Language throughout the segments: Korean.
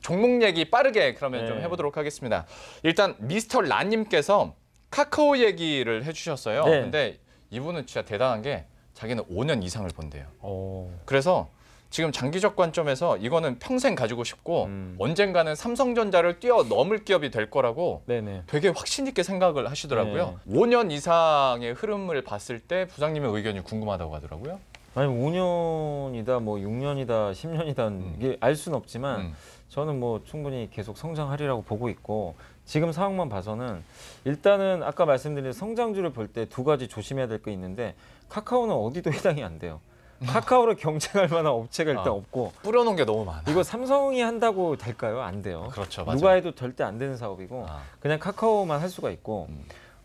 종목 얘기 빠르게 그러면 좀 네. 해보도록 하겠습니다. 일단 미스터 라님께서 카카오 얘기를 해주셨어요. 네. 근데 이분은 진짜 대단한 게 자기는 5년 이상을 번대요. 오. 그래서 지금 장기적 관점에서 이거는 평생 가지고 싶고 언젠가는 삼성전자를 뛰어넘을 기업이 될 거라고 네네. 되게 확신 있게 생각을 하시더라고요. 5년 이상의 흐름을 봤을 때 부장님의 의견이 궁금하다고 하더라고요. 아니 5년이다 뭐 6년이다 10년이다 이게 알 수는 없지만 저는 뭐 충분히 계속 성장하리라고 보고 있고 지금 상황만 봐서는 일단은 아까 말씀드린 성장주를 볼 때 두 가지 조심해야 될 게 있는데 카카오는 어디도 해당이 안 돼요. 카카오를 경쟁할 만한 업체가 일단 없고 뿌려놓은 게 너무 많아. 이거 삼성이 한다고 될까요? 안 돼요. 그렇죠, 맞아요. 누가 해도 절대 안 되는 사업이고 그냥 카카오만 할 수가 있고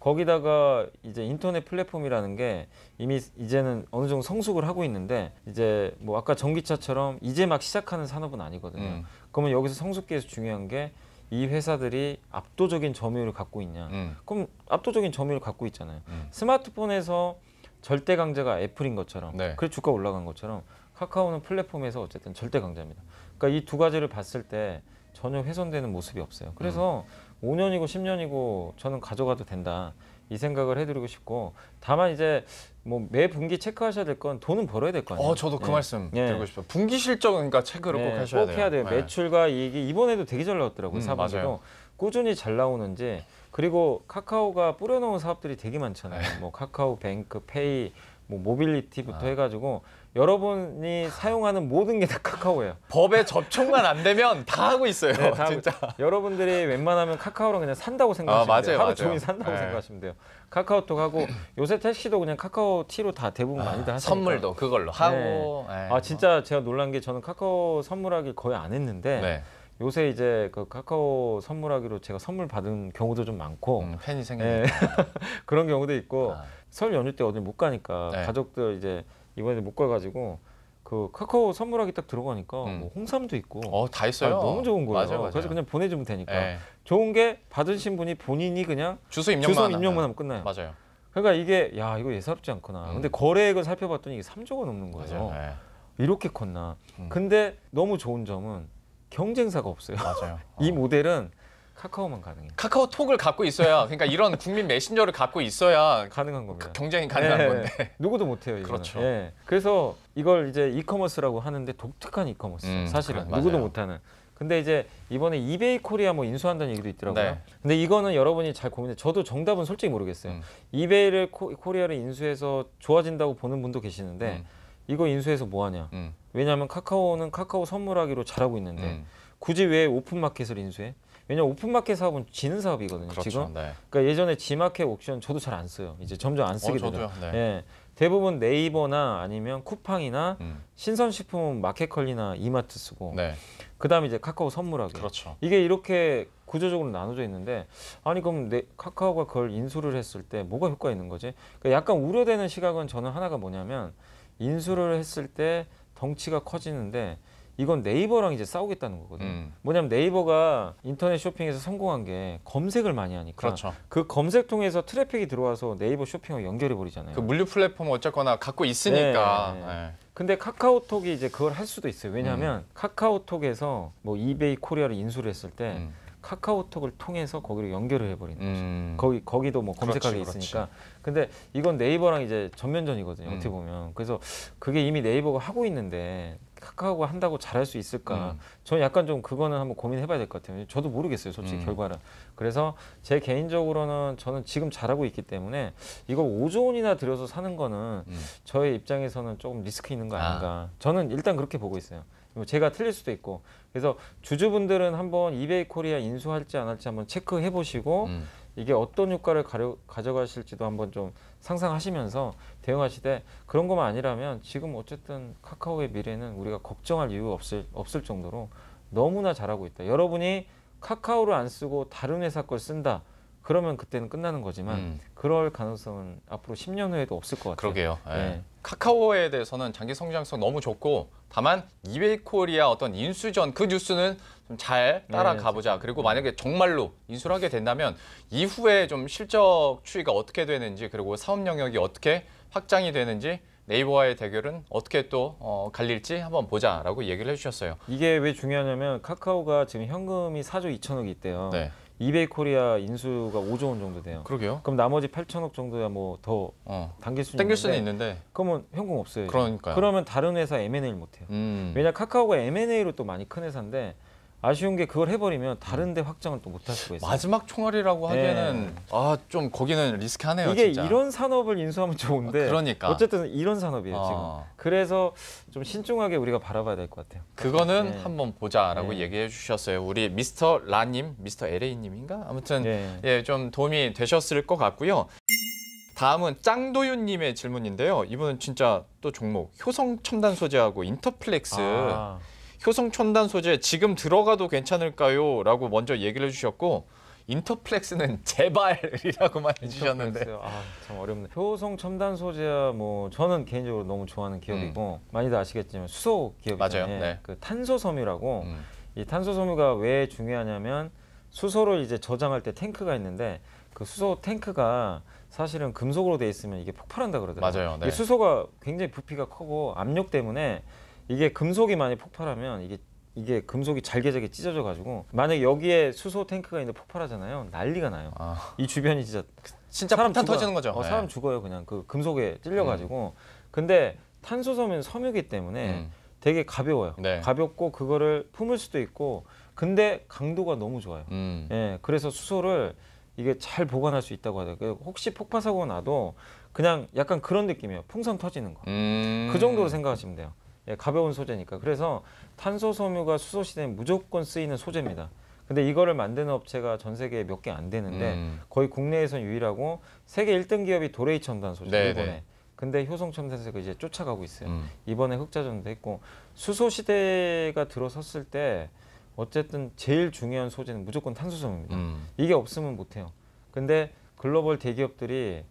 거기다가 이제 인터넷 플랫폼이라는 게 이미 이제는 어느 정도 성숙을 하고 있는데 이제 뭐 아까 전기차처럼 이제 막 시작하는 산업은 아니거든요. 그러면 여기서 성숙기에서 중요한 게 이 회사들이 압도적인 점유율을 갖고 있냐. 그럼 압도적인 점유율을 갖고 있잖아요. 스마트폰에서 절대 강자가 애플인 것처럼 네. 그래 주가 올라간 것처럼 카카오는 플랫폼에서 어쨌든 절대 강자입니다. 그러니까 이 두 가지를 봤을 때 전혀 훼손되는 모습이 없어요. 그래서 5년이고 10년이고 저는 가져가도 된다 이 생각을 해드리고 싶고 다만 이제 뭐 매 분기 체크하셔야 될 건 돈은 벌어야 될 거 아니에요. 저도 그 말씀 드리고 싶어요. 분기 실적은 그러니까 체크를 꼭 하셔야 돼요. 꼭 해야 돼요. 매출과 이익이 이번에도 되게 잘 나왔더라고요. 사분기도 꾸준히 잘 나오는지 그리고 카카오가 뿌려놓은 사업들이 되게 많잖아요. 뭐 카카오 뱅크, 페이, 뭐 모빌리티부터 해가지고 여러분이 사용하는 모든 게 다 카카오예요. 법에 접촉만 안 되면 다 하고 있어요. 네, 다 진짜. 여러분들이 웬만하면 카카오랑 그냥 산다고 생각하시면 돼요. 하루 맞아요. 종일 산다고 생각하시면 돼요. 카카오톡하고 요새 택시도 그냥 카카오티로 다 대부분 많이들 하시니까. 선물도 그걸로 하고. 진짜 제가 놀란 게 저는 카카오 선물하기 거의 안 했는데 요새 이제 그 카카오 선물하기로 제가 선물 받은 경우도 좀 많고 팬이 생기는 그런 경우도 있고 설 연휴 때 어딜 못 가니까 네. 가족들 이제 이번에 못 가가지고 그 카카오 선물하기 딱 들어가니까 뭐 홍삼도 있고 다 있어요. 너무 좋은 거예요. 맞아요. 그래서 그냥 보내주면 되니까 좋은 게 받으신 분이 본인이 그냥 주소 입력만 하면 끝나요. 맞아요. 그러니까 이게 야 이거 예사롭지 않구나. 근데 거래액을 살펴봤더니 이게 3조가 넘는 거예요. 이렇게 컸나. 근데 너무 좋은 점은 경쟁사가 없어요. 맞아요. 이 모델은 카카오만 가능해요. 카카오톡을 갖고 있어야 그러니까 이런 국민 메신저를 갖고 있어야 가능한 겁니다. 경쟁이 가능한 건데 누구도 못해요. 이거는. 그렇죠. 그래서 이걸 이제 이커머스라고 하는데 독특한 이커머스 사실은 누구도 못하는. 근데 이제 이번에 이베이 코리아 뭐 인수한다는 얘기도 있더라고요. 근데 이거는 여러분이 잘 고민해. 저도 정답은 솔직히 모르겠어요. 이베이를 코리아를 인수해서 좋아진다고 보는 분도 계시는데 이거 인수해서 뭐 하냐? 왜냐하면 카카오는 카카오 선물하기로 잘하고 있는데 굳이 왜 오픈마켓을 인수해? 왜냐면 오픈마켓 사업은 지는 사업이거든요. 그렇죠. 지금. 그러니까 예전에 지마켓 옥션 저도 잘 안 써요. 이제 점점 안 쓰게 되더라고요. 대부분 네이버나 아니면 쿠팡이나 신선식품은 마켓컬리나 이마트 쓰고 그다음에 이제 카카오 선물하기. 그렇죠. 이게 이렇게 구조적으로 나눠져 있는데 아니 그럼 카카오가 그걸 인수를 했을 때 뭐가 효과가 있는 거지? 그러니까 약간 우려되는 시각은 저는 하나가 뭐냐면 인수를 했을 때 덩치가 커지는데 이건 네이버랑 이제 싸우겠다는 거거든요. 뭐냐면 네이버가 인터넷 쇼핑에서 성공한 게 검색을 많이 하니까 그렇죠. 그 검색 통해서 트래픽이 들어와서 네이버 쇼핑을 연결해 버리잖아요. 그 물류 플랫폼 어쨌거나 갖고 있으니까. 근데 카카오톡이 이제 그걸 할 수도 있어요. 왜냐하면 카카오톡에서 뭐 이베이 코리아를 인수를 했을 때 카카오톡을 통해서 거기로 연결을 해버리는 거죠. 거기도 뭐 검색하기 있으니까. 근데 이건 네이버랑 이제 전면전이거든요. 어떻게 보면. 그래서 그게 이미 네이버가 하고 있는데 카카오가 한다고 잘할 수 있을까? 저는 약간 좀 그거는 한번 고민해봐야 될 것 같아요. 저도 모르겠어요, 솔직히 결과는. 그래서 제 개인적으로는 저는 지금 잘하고 있기 때문에 이걸 5조 원이나 들여서 사는 거는 저의 입장에서는 조금 리스크 있는 거 아닌가. 저는 일단 그렇게 보고 있어요. 제가 틀릴 수도 있고. 그래서 주주분들은 한번 이베이 코리아 인수할지 안 할지 한번 체크해 보시고 이게 어떤 효과를 가져가실지도 한번 좀 상상하시면서 대응하시되 그런 것만 아니라면 지금 어쨌든 카카오의 미래는 우리가 걱정할 이유가 없을 정도로 너무나 잘하고 있다. 여러분이 카카오를 안 쓰고 다른 회사 걸 쓴다. 그러면 그때는 끝나는 거지만 그럴 가능성은 앞으로 10년 후에도 없을 것 같아요. 그러게요. 카카오에 대해서는 장기 성장성 너무 좋고 다만 이베이 코리아 어떤 인수전 그 뉴스는 좀 잘 따라가 보자. 그리고 만약에 정말로 인수를 하게 된다면 이후에 좀 실적 추이가 어떻게 되는지 그리고 사업 영역이 어떻게 확장이 되는지 네이버와의 대결은 어떻게 또 갈릴지 한번 보자라고 얘기를 해주셨어요. 이게 왜 중요하냐면 카카오가 지금 현금이 4조 2천억이 있대요. 네. 이베이 코리아 인수가 5조 원 정도 돼요. 그러게요. 그럼 나머지 8천억 정도야 뭐 더 당길 수는 땡길 수는 있는데 있는데 그러면 현금 없어요. 그러니까요. 그러면 다른 회사 M&A를 못 해요. 왜냐 카카오가 M&A로 또 많이 큰 회사인데 아쉬운 게 그걸 해버리면 다른 데 확장을 또 못 할 수가 있어요. 마지막 총알이라고 하기에는 좀 거기는 리스크하네요. 이게 진짜. 이런 산업을 인수하면 좋은데 그러니까. 어쨌든 이런 산업이에요 지금. 그래서 좀 신중하게 우리가 바라봐야 될 것 같아요. 그거는 한번 보자라고 얘기해 주셨어요. 우리 미스터 라님, 미스터 LA님인가? 아무튼 좀 도움이 되셨을 것 같고요. 다음은 짱도윤님의 질문인데요. 이분은 진짜 또 종목 효성 첨단 소재하고 인터플렉스. 효성 첨단 소재 지금 들어가도 괜찮을까요? 라고 먼저 얘기를 해주셨고 인터플렉스는 제발이라고만 해주셨는데 참 어렵네. 효성 첨단 소재야 뭐 저는 개인적으로 너무 좋아하는 기업이고 많이들 아시겠지만 수소 기업이잖아요. 맞아요. 네. 그 탄소섬유라고 이 탄소섬유가 왜 중요하냐면 수소를 이제 저장할 때 탱크가 있는데 그 수소 탱크가 사실은 금속으로 돼 있으면 이게 폭발한다 그러더라고요. 맞아요. 네. 이게 수소가 굉장히 부피가 크고 압력 때문에 이게 금속이 많이 폭발하면 이게 금속이 잘게 찢어져 가지고 만약에 여기에 수소 탱크가 있는데 폭발하잖아요. 난리가 나요. 이 주변이 진짜 폭탄 터지는 거죠. 사람 죽어요. 그냥 그 금속에 찔려 가지고. 근데 탄소섬유는 섬유기 때문에 되게 가벼워요. 네. 가볍고 그거를 품을 수도 있고 근데 강도가 너무 좋아요. 그래서 수소를 이게 잘 보관할 수 있다고 하더라고요. 혹시 폭파 사고가 나도 그냥 약간 그런 느낌이에요. 풍선 터지는 거. 그 정도로 생각하시면 돼요. 가벼운 소재니까. 그래서 탄소섬유가 수소 시대에 무조건 쓰이는 소재입니다. 근데 이거를 만드는 업체가 전 세계에 몇 개 안 되는데 거의 국내에선 유일하고 세계 1등 기업이 도레이 첨단 소재 일본에. 근데 효성 첨단 소재가 이제 쫓아가고 있어요. 이번에 흑자전도 했고 수소 시대가 들어섰을 때 어쨌든 제일 중요한 소재는 무조건 탄소섬유입니다. 이게 없으면 못 해요. 근데 글로벌 대기업들이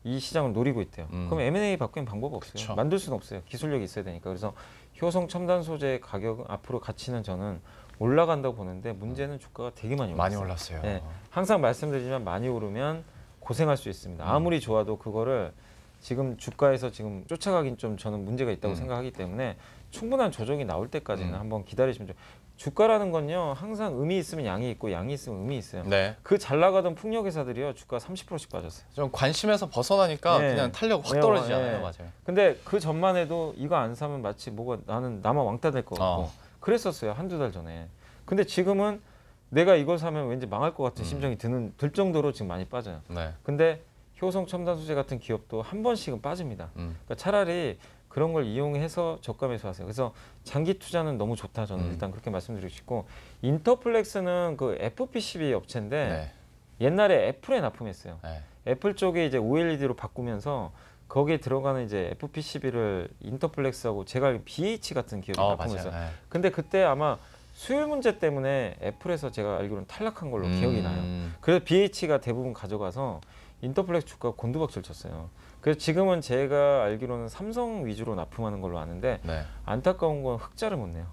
이 시장을 노리고 있대요. 그럼 M&A 바꾸는 방법 없어요. 그쵸. 만들 수는 없어요. 기술력이 있어야 되니까. 그래서 효성 첨단 소재 가격은 앞으로 가치는 저는 올라간다고 보는데 문제는 주가가 되게 많이 올랐어요. 네, 항상 말씀드리지만 많이 오르면 고생할 수 있습니다. 아무리 좋아도 그거를 지금 주가에서 지금 쫓아가긴 좀 저는 문제가 있다고 생각하기 때문에 충분한 조정이 나올 때까지는 한번 기다리시면 좀. 주가라는 건요 항상 음이 있으면 양이 있고 양이 있으면 음이 있어요. 네. 그 잘 나가던 풍력 회사들이요 주가 30%씩 빠졌어요. 좀 관심에서 벗어나니까 그냥 탄력 확 떨어지잖아요. 맞아요. 근데 그 전만 해도 이거 안 사면 마치 뭐가 나만 왕따 될 것 같고 그랬었어요. 한두 달 전에. 근데 지금은 내가 이걸 사면 왠지 망할 것 같은 심정이 들 정도로 지금 많이 빠져요. 근데 효성 첨단 소재 같은 기업도 한 번씩은 빠집니다. 그러니까 차라리 그런 걸 이용해서 저가 매수하세요. 그래서 장기 투자는 너무 좋다. 저는 일단 그렇게 말씀드리고 싶고 인터플렉스는 그 FPCB 업체인데 옛날에 애플에 납품했어요. 애플 쪽에 이제 OLED로 바꾸면서 거기에 들어가는 이제 FPCB를 인터플렉스하고 제가 알기로 BH 같은 기업이 납품했어요. 근데 그때 아마 수율 문제 때문에 애플에서 제가 알기로는 탈락한 걸로 기억이 나요. 그래서 BH가 대부분 가져가서 인터플렉스 주가가 곤두박질 쳤어요. 그래서 지금은 제가 알기로는 삼성 위주로 납품하는 걸로 아는데 안타까운 건 흑자를 못 내요.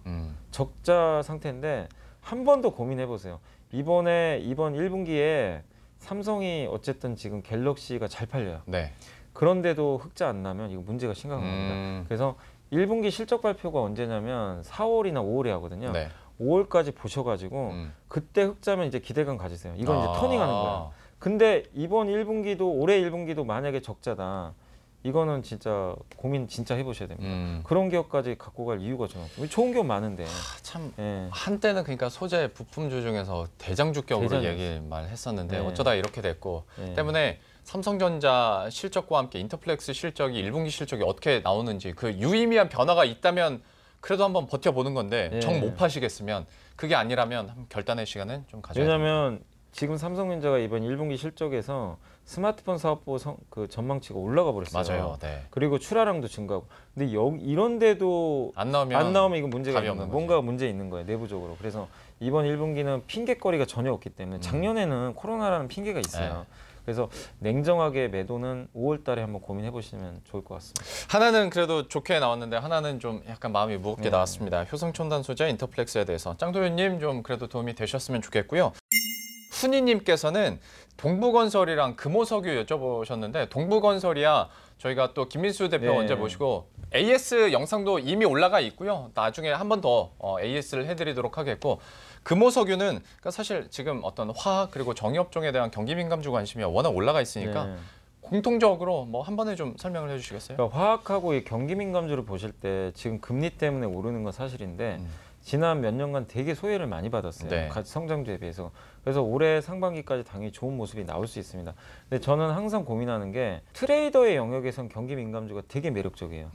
적자 상태인데 한 번 더 고민해 보세요. 이번 1분기에 삼성이 어쨌든 지금 갤럭시가 잘 팔려요. 그런데도 흑자 안 나면 이거 문제가 심각한 겁니다. 그래서 1분기 실적 발표가 언제냐면 4월이나 5월에 하거든요. 5월까지 보셔가지고 그때 흑자면 이제 기대감 가지세요. 이건 이제 터닝하는 거야. 근데 이번 1분기도 올해 1분기도 만약에 적자다. 이거는 진짜 고민 진짜 해보셔야 됩니다. 그런 기업까지 갖고 갈 이유가 저는 좋은 기업 많은데 참 한때는 그러니까 소재 부품주 중에서 대장주격으로 얘기만 했었는데 어쩌다 이렇게 됐고 때문에 삼성전자 실적과 함께 인터플렉스 실적이 1분기 실적이 어떻게 나오는지 그 유의미한 변화가 있다면 그래도 한번 버텨보는 건데 정 못 파시겠으면 그게 아니라면 결단의 시간은 좀 가져야 됩니다. 왜냐하면 지금 삼성전자가 이번 1분기 실적에서 스마트폰 사업부 그 전망치가 올라가 버렸어요. 맞아요. 그리고 출하량도 증가하고. 근데 이런데도 안 나오면 이거 문제가 있는 거예요. 뭔가 문제 있는 거예요. 내부적으로. 그래서 이번 1분기는 핑계거리가 전혀 없기 때문에 작년에는 코로나라는 핑계가 있어요. 그래서 냉정하게 매도는 5월 달에 한번 고민해 보시면 좋을 것 같습니다. 하나는 그래도 좋게 나왔는데 하나는 좀 약간 마음이 무겁게 나왔습니다. 효성첨단 소재 인터플렉스에 대해서 짱도윤님 좀 그래도 도움이 되셨으면 좋겠고요. 훈이님께서는 동부건설이랑 금호석유 여쭤보셨는데 동부건설이야 저희가 또 김민수 대표 언제 모시고 AS 영상도 이미 올라가 있고요. 나중에 한 번 더 AS를 해드리도록 하겠고 금호석유는 그러니까 사실 지금 어떤 화학 그리고 정유업종에 대한 경기 민감주 관심이 워낙 올라가 있으니까 공통적으로 뭐 한 번에 좀 설명을 해주시겠어요? 그러니까 화학하고 이 경기 민감주를 보실 때 지금 금리 때문에 오르는 건 사실인데 지난 몇 년간 되게 소외를 많이 받았어요. 같이 성장주에 비해서. 그래서 올해 상반기까지 당연히 좋은 모습이 나올 수 있습니다. 근데 저는 항상 고민하는 게 트레이더의 영역에선 경기 민감주가 되게 매력적이에요.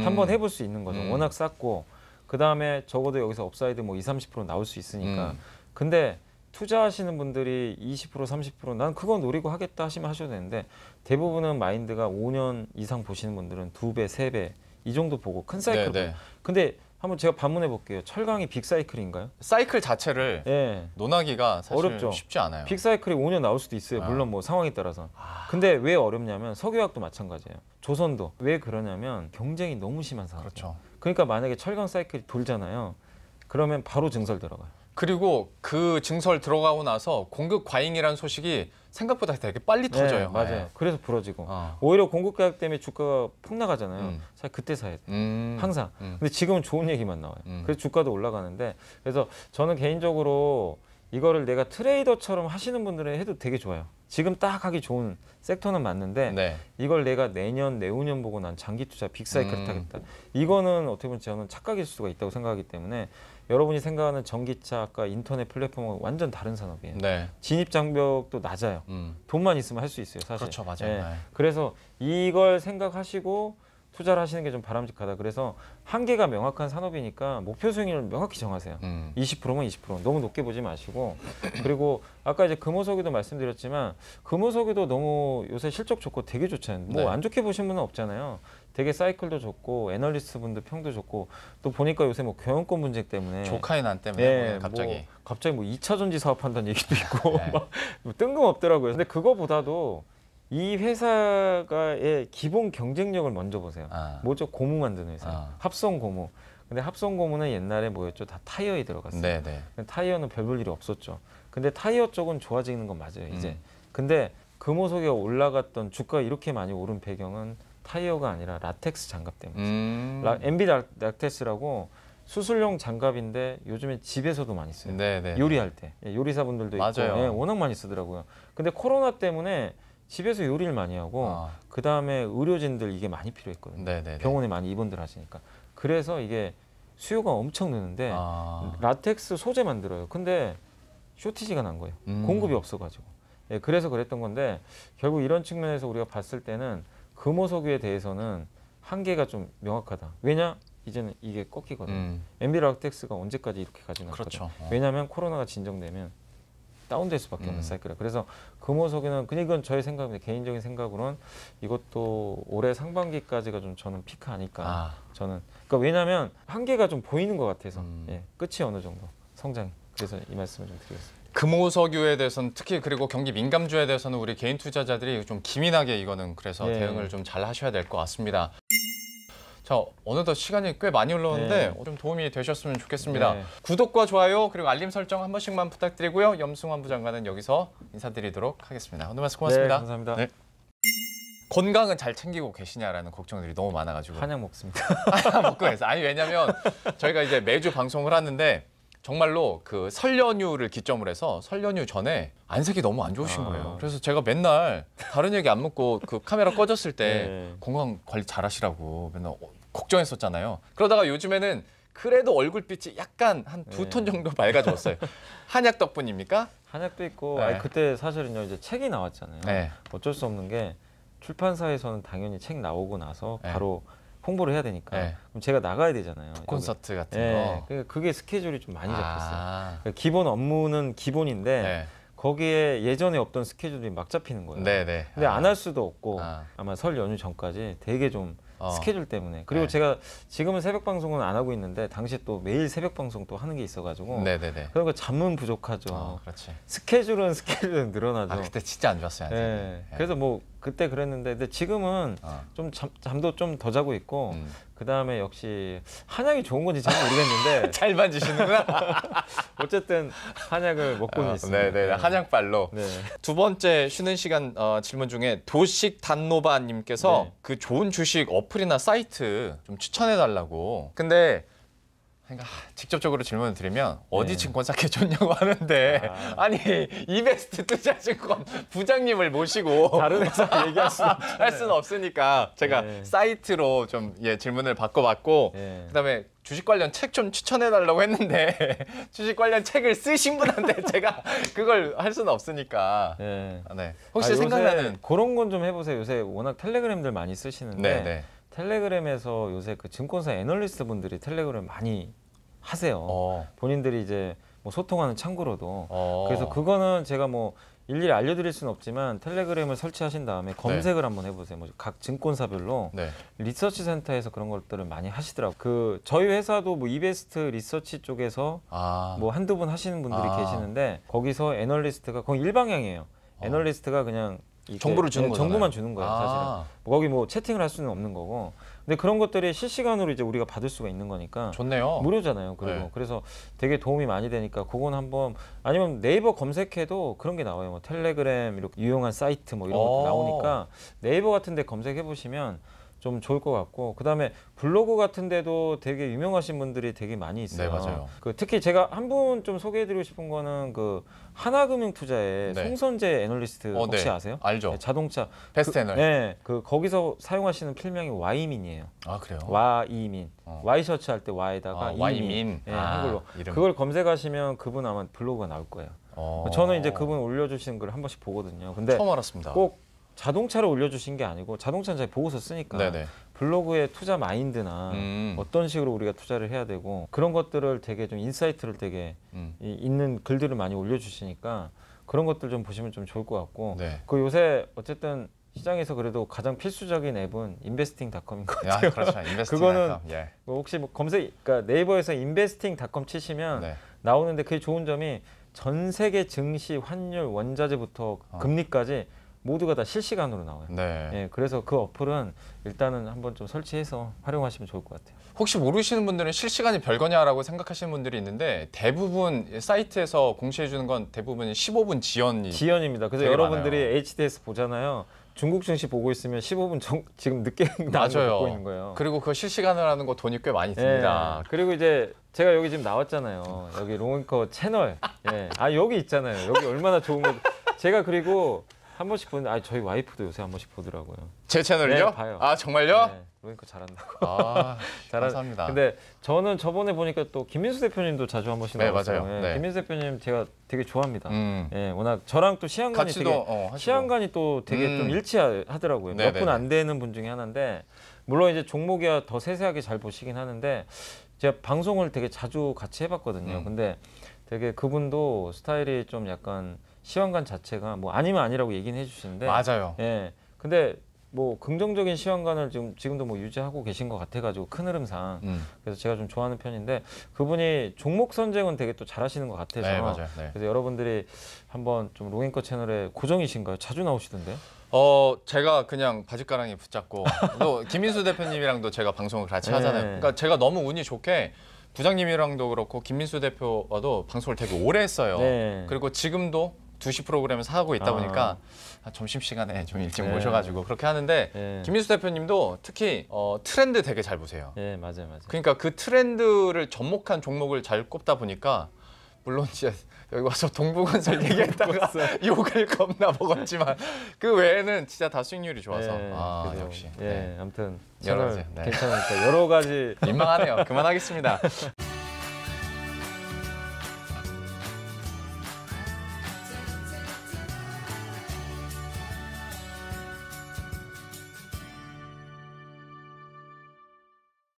한번 해볼 수 있는 거죠. 워낙 쌌고 그다음에 적어도 여기서 업사이드 뭐 20-30% 나올 수 있으니까. 근데 투자하시는 분들이 20% 30% 난 그거 노리고 하겠다 하시면 하셔도 되는데 대부분은 마인드가 5년 이상 보시는 분들은 2배, 3배 이 정도 보고 큰 사이클. 근데 한번 제가 반문해 볼게요. 철강이 빅사이클인가요? 사이클 자체를 논하기가 사실 어렵죠. 쉽지 않아요. 빅사이클이 5년 나올 수도 있어요. 물론 뭐 상황에 따라서. 근데 왜 어렵냐면 석유화학도 마찬가지예요. 조선도. 왜 그러냐면 경쟁이 너무 심한 상황이에요. 그렇죠. 그러니까 만약에 철강 사이클이 돌잖아요. 그러면 바로 증설 들어가요. 그리고 그 증설 들어가고 나서 공급 과잉이라는 소식이 생각보다 되게 빨리 터져요. 맞아요. 그래서 부러지고 오히려 공급 가격 때문에 주가가 폭락하잖아요. 사실 그때 사야 돼요. 항상. 근데 지금은 좋은 얘기만 나와요. 그래서 주가도 올라가는데 그래서 저는 개인적으로 이거를 내가 트레이더처럼 하시는 분들은 해도 되게 좋아요. 지금 딱 하기 좋은 섹터는 맞는데 이걸 내가 내년, 내후년 보고 난 장기 투자 빅사이클을 타겠다. 이거는 어떻게 보면 저는 착각일 수가 있다고 생각하기 때문에 여러분이 생각하는 전기차, 아까 인터넷 플랫폼은 완전 다른 산업이에요. 진입 장벽도 낮아요. 돈만 있으면 할 수 있어요, 사실. 그렇죠, 맞아요. 그래서 이걸 생각하시고 투자를 하시는 게 좀 바람직하다. 그래서 한계가 명확한 산업이니까 목표 수익률을 명확히 정하세요. 20%면 20%. 너무 높게 보지 마시고. 그리고 아까 이제 금호석유도 말씀드렸지만 금호석유도 너무 요새 실적 좋고 되게 좋잖아요. 뭐 안 좋게 보신 분은 없잖아요. 되게 사이클도 좋고 애널리스트 분들 평도 좋고 또 보니까 요새 뭐 경영권 분쟁 때문에 조카의 때문에 갑자기 뭐 2차 전지 사업한다는 얘기도 있고 막 뜬금없더라고요. 근데 그거보다도 이 회사의 기본 경쟁력을 먼저 보세요. 뭐죠? 고무 만드는 회사. 합성 고무. 근데 합성 고무는 옛날에 뭐였죠? 다 타이어에 들어갔어요. 타이어는 별 볼 일이 없었죠. 근데 타이어 쪽은 좋아지는 건 맞아요, 이제. 근데 금호석유가 올라갔던 주가가 이렇게 많이 오른 배경은 타이어가 아니라 라텍스 장갑 때문에. MB 라텍스라고 수술용 장갑인데 요즘에 집에서도 많이 써요. 요리할 때. 요리사분들도 있고 워낙 많이 쓰더라고요. 근데 코로나 때문에 집에서 요리를 많이 하고 그다음에 의료진들 이게 많이 필요했거든요. 병원에 많이 입원들 하시니까. 그래서 이게 수요가 엄청 느는데 라텍스 소재 만들어요. 근데 쇼티지가 난 거예요. 공급이 없어가지고. 그래서 그랬던 건데 결국 이런 측면에서 우리가 봤을 때는 금호석유에 대해서는 한계가 좀 명확하다. 왜냐? 이제는 이게 꺾이거든요. MB 라텍스가 언제까지 이렇게 가지는 않거든요. 왜냐하면 코로나가 진정되면 다운될 수밖에 없는 사이클이라. 그래서 금호석유는 그냥 이건 저의 생각입니다. 개인적인 생각으로는 이것도 올해 상반기까지가 좀 저는 피크 아닐까. 저는 그러니까 왜냐하면 한계가 좀 보이는 것 같아서 끝이 어느 정도 성장이. 그래서 이 말씀을 좀 드리겠습니다. 금호석유에 대해서는 특히 그리고 경기 민감주에 대해서는 우리 개인 투자자들이 좀 기민하게 이거는 그래서 대응을 좀 잘 하셔야 될 것 같습니다. 자, 어느덧 시간이 꽤 많이 흘렀는데 좀 도움이 되셨으면 좋겠습니다. 구독과 좋아요 그리고 알림 설정 한 번씩만 부탁드리고요. 염승환 부장관은 여기서 인사드리도록 하겠습니다. 오늘 말씀 고맙습니다. 감사합니다. 건강은 잘 챙기고 계시냐라는 걱정들이 너무 많아가지고 한약 먹습니다. 먹고 해서 왜냐면 저희가 이제 매주 방송을 하는데 정말로 그 설 연휴를 기점으로 해서 설 연휴 전에 안색이 너무 안 좋으신 거예요. 그래서 제가 맨날 다른 얘기 안 묻고 그 카메라 꺼졌을 때 건강 관리 잘하시라고 맨날 걱정했었잖아요. 그러다가 요즘에는 그래도 얼굴빛이 약간 한 2톤 정도 맑아졌어요. 한약 덕분입니까? 한약도 있고 그때 사실은요 이제 책이 나왔잖아요. 어쩔 수 없는 게 출판사에서는 당연히 책 나오고 나서 바로 홍보를 해야 되니까 그럼 제가 나가야 되잖아요. 콘서트 같은 거. 그러니까 그게 스케줄이 좀 많이 잡혔어요. 그러니까 기본 업무는 기본인데 거기에 예전에 없던 스케줄이 막 잡히는 거예요. 근데 안 할 수도 없고 아마 설 연휴 전까지 되게 좀 스케줄 때문에. 그리고 제가 지금은 새벽 방송은 안 하고 있는데 당시에 또 매일 새벽 방송 또 하는 게 있어가지고 그러니까 잠은 부족하죠. 스케줄은 늘어나죠. 그때 진짜 안 좋았어요. 그래서 뭐 그때 그랬는데 근데 지금은 좀 잠도 좀 더 자고 있고 그다음에 역시 한약이 좋은 건지 잘 모르겠는데 잘 만지시는구나. 어쨌든 한약을 먹고는 있습니다. 네네, 한약발로. 네. 두 번째 쉬는 시간 질문 중에 도식 단노바님께서 네. 그 좋은 주식 어플이나 사이트 좀 추천해달라고. 근데 그러니까 직접적으로 질문을 드리면 어디 증권사 게 좋냐고 하는데 아니 이베스트 투자증권 부장님을 모시고 다른 회사 얘기할 수는 없으니까 제가 사이트로 좀 질문을 바꿔봤고 그다음에 주식 관련 책 좀 추천해달라고 했는데 주식 관련 책을 쓰신 분한테 제가 그걸 할 수는 없으니까 혹시 생각나는 그런 건 좀 해보세요. 요새 워낙 텔레그램들 많이 쓰시는데 텔레그램에서 요새 그 증권사 애널리스트 분들이 텔레그램 많이 하세요. 본인들이 이제 뭐 소통하는 창구로도. 그래서 그거는 제가 뭐 일일이 알려드릴 수는 없지만 텔레그램을 설치하신 다음에 검색을 한번 해보세요. 뭐 각 증권사별로 리서치 센터에서 그런 것들을 많이 하시더라고요. 그 저희 회사도 뭐 이베스트 리서치 쪽에서 뭐 한두 분 하시는 분들이 계시는데 거기서 애널리스트가 거기 일방향이에요. 애널리스트가 그냥 정보를 주는 거잖아요. 정보만 주는 거예요, 사실은. 거기 뭐 채팅을 할 수는 없는 거고. 근데 그런 것들이 실시간으로 이제 우리가 받을 수가 있는 거니까 좋네요. 무료잖아요. 그리고 그래서 되게 도움이 많이 되니까 그건 한번 아니면 네이버 검색해도 그런 게 나와요. 뭐 텔레그램 이렇게 유용한 사이트 뭐 이런 것도 나오니까 네이버 같은 데 검색해 보시면 좀 좋을 것 같고 그다음에 블로그 같은 데도 되게 유명하신 분들이 되게 많이 있어요. 네, 맞아요. 그 특히 제가 한 분 좀 소개해드리고 싶은 거는 그 하나금융투자의 송선재 애널리스트 혹시 아세요? 알죠. 자동차 베스트 애널. 그 거기서 사용하시는 필명이 와이민이에요. 아 그래요? 와이민. 와이셔츠 할 때 와에다가 와이민. 한글로. 이름. 그걸 검색하시면 그분 아마 블로그가 나올 거예요. 저는 이제 그분 올려주신 걸 한 번씩 보거든요. 근데 처음 알았습니다. 꼭 자동차를 올려주신 게 아니고 자동차는 잘 보고서 쓰니까 블로그의 투자 마인드나 어떤 식으로 우리가 투자를 해야 되고 그런 것들을 되게 좀 인사이트를 되게 있는 글들을 많이 올려주시니까 그런 것들 좀 보시면 좀 좋을 것 같고 그 요새 어쨌든 시장에서 그래도 가장 필수적인 앱은 인베스팅닷컴인 것 같아요. 그렇죠. 인베스팅닷컴. 그거는 뭐 혹시 뭐 그러니까 네이버에서 인베스팅닷컴 치시면 나오는데 그게 좋은 점이 전 세계 증시, 환율, 원자재부터 금리까지 모두가 다 실시간으로 나와요. 그래서 그 어플은 일단은 한번 좀 설치해서 활용하시면 좋을 것 같아요. 혹시 모르시는 분들은 실시간이 별거냐라고 생각하시는 분들이 있는데 대부분 사이트에서 공시해 주는 건 대부분 15분 지연입니다. 그래서 여러분들이 많아요. HTS 보잖아요. 중국 증시 보고 있으면 15분 지금 늦게 보고 있는 거예요. 그리고 그 실시간을 하는 거 돈이 꽤 많이 듭니다. 그리고 이제 제가 여기 지금 나왔잖아요. 여기 롱앤커 채널. 여기 있잖아요. 여기 얼마나 좋은 거. 제가 그리고 한 번씩 보는데 저희 와이프도 요새 한 번씩 보더라고요. 제 채널이요? 봐요. 정말요? 롱앤커 잘한다고. 감사합니다. 근데 저는 저번에 보니까 또 김민수 대표님도 자주 한 번씩 나왔어요. 맞아요. 김민수 대표님 제가 되게 좋아합니다. 워낙 저랑 또 시간관이 시간관이 또 되게 좀 일치하더라고요. 몇 분 안 되는 분 중에 하나인데 물론 이제 종목이야 더 세세하게 잘 보시긴 하는데 제가 방송을 되게 자주 같이 해봤거든요. 근데 되게 그분도 스타일이 좀 약간 시황관 자체가 뭐 아니면 아니라고 얘기는 해주시는데 맞아요. 근데 뭐 긍정적인 시황관을 지금도 뭐 유지하고 계신 것 같아가지고 큰 흐름상 그래서 제가 좀 좋아하는 편인데 그분이 종목 선정은 되게 또 잘하시는 것 같아서 맞아요. 그래서 여러분들이 한번 좀 롱앤커 채널에 고정이신가요? 자주 나오시던데? 제가 그냥 바짓가랑이 붙잡고 또 김민수 대표님이랑도 제가 방송을 같이 하잖아요. 그러니까 제가 너무 운이 좋게 부장님이랑도 그렇고 김민수 대표와도 방송을 되게 오래 했어요. 그리고 지금도 2시 프로그램을 하고 있다 보니까 점심시간에 좀 일찍 모셔가지고 그렇게 하는데 김민수 대표님도 특히 트렌드 되게 잘 보세요. 맞아요. 그러니까 그 트렌드를 접목한 종목을 잘 꼽다 보니까 물론 진짜 여기 와서 동부건설 얘기했다가 욕을 겁나 먹었지만 그 외에는 진짜 다 수익률이 좋아서 역시 아무튼 채널 괜찮으니까 여러 가지 민망하네요. 그만하겠습니다.